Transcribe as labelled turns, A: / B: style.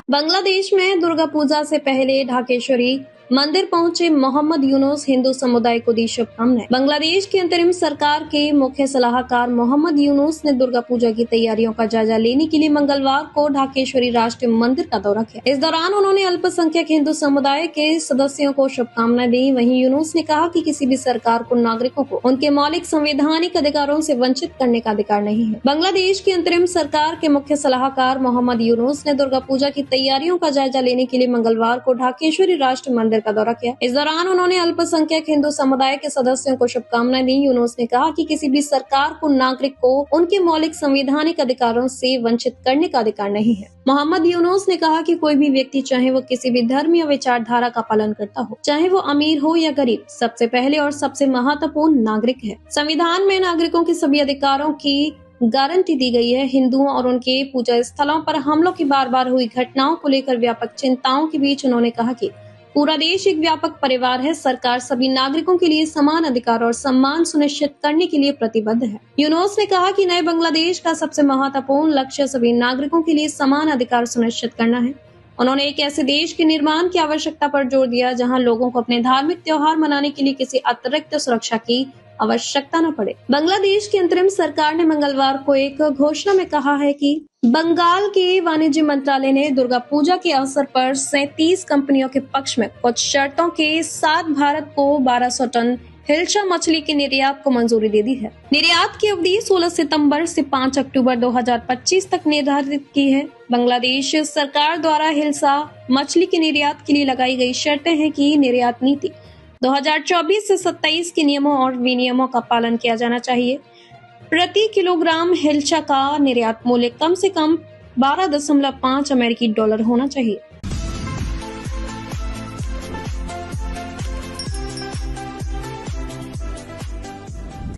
A: बांग्लादेश में दुर्गा पूजा से पहले ढाकेश्वरी मंदिर पहुंचे मोहम्मद यूनुस, हिंदू समुदाय को दी शुभकामनाएं। बांग्लादेश की अंतरिम सरकार के मुख्य सलाहकार मोहम्मद यूनुस ने दुर्गा पूजा की तैयारियों का जायजा लेने के लिए मंगलवार को ढाकेश्वरी राष्ट्रीय मंदिर का दौरा किया। इस दौरान उन्होंने अल्पसंख्यक हिंदू समुदाय के सदस्यों को शुभकामनाएं दी। वहीं यूनुस ने कहा कि किसी भी सरकार को नागरिकों को उनके मौलिक संवैधानिक अधिकारों से वंचित करने का अधिकार नहीं है। बांग्लादेश की अंतरिम सरकार के मुख्य सलाहकार मोहम्मद यूनुस ने दुर्गा पूजा की तैयारियों का जायजा लेने के लिए मंगलवार को ढाकेश्वरी राष्ट्रीय मंदिर का दौरा किया। इस दौरान उन्होंने अल्पसंख्यक हिंदू समुदाय के सदस्यों को शुभकामनाएं दी। यूनुस ने कहा कि किसी भी सरकार को नागरिक को उनके मौलिक संवैधानिक अधिकारों से वंचित करने का अधिकार नहीं है। मोहम्मद यूनुस ने कहा कि कोई भी व्यक्ति, चाहे वो किसी भी धर्म या विचारधारा का पालन करता हो, चाहे वो अमीर हो या गरीब, सबसे पहले और सबसे महत्वपूर्ण नागरिक है। संविधान में नागरिकों के सभी अधिकारों की गारंटी दी गई है। हिंदुओं और उनके पूजा स्थलों पर हमलों की बार बार हुई घटनाओं को लेकर व्यापक चिंताओं के बीच उन्होंने कहा कि पूरा देश एक व्यापक परिवार है। सरकार सभी नागरिकों के लिए समान अधिकार और सम्मान सुनिश्चित करने के लिए प्रतिबद्ध है। यूनुस ने कहा कि नए बांग्लादेश का सबसे महत्वपूर्ण लक्ष्य सभी नागरिकों के लिए समान अधिकार सुनिश्चित करना है। उन्होंने एक ऐसे देश के निर्माण की आवश्यकता पर जोर दिया जहां लोगों को अपने धार्मिक त्योहार मनाने के लिए किसी अतिरिक्त सुरक्षा की आवश्यकता न पड़े। बांग्लादेश की अंतरिम सरकार ने मंगलवार को एक घोषणा में कहा है कि बंगाल के वाणिज्य मंत्रालय ने दुर्गा पूजा के अवसर पर 37 कंपनियों के पक्ष में कुछ शर्तों के साथ भारत को 1200 टन हिल्सा मछली के निर्यात को मंजूरी दे दी है। निर्यात की अवधि 16 सितंबर से 5 अक्टूबर 2025 तक निर्धारित की है। बांग्लादेश सरकार द्वारा हिल्सा मछली के निर्यात के लिए लगाई गई शर्तें हैं कि निर्यात नीति 2024 से 27 के नियमों और विनियमों का पालन किया जाना चाहिए। प्रति किलोग्राम हिल्सा का निर्यात मूल्य कम से कम 12.5 अमेरिकी डॉलर होना चाहिए।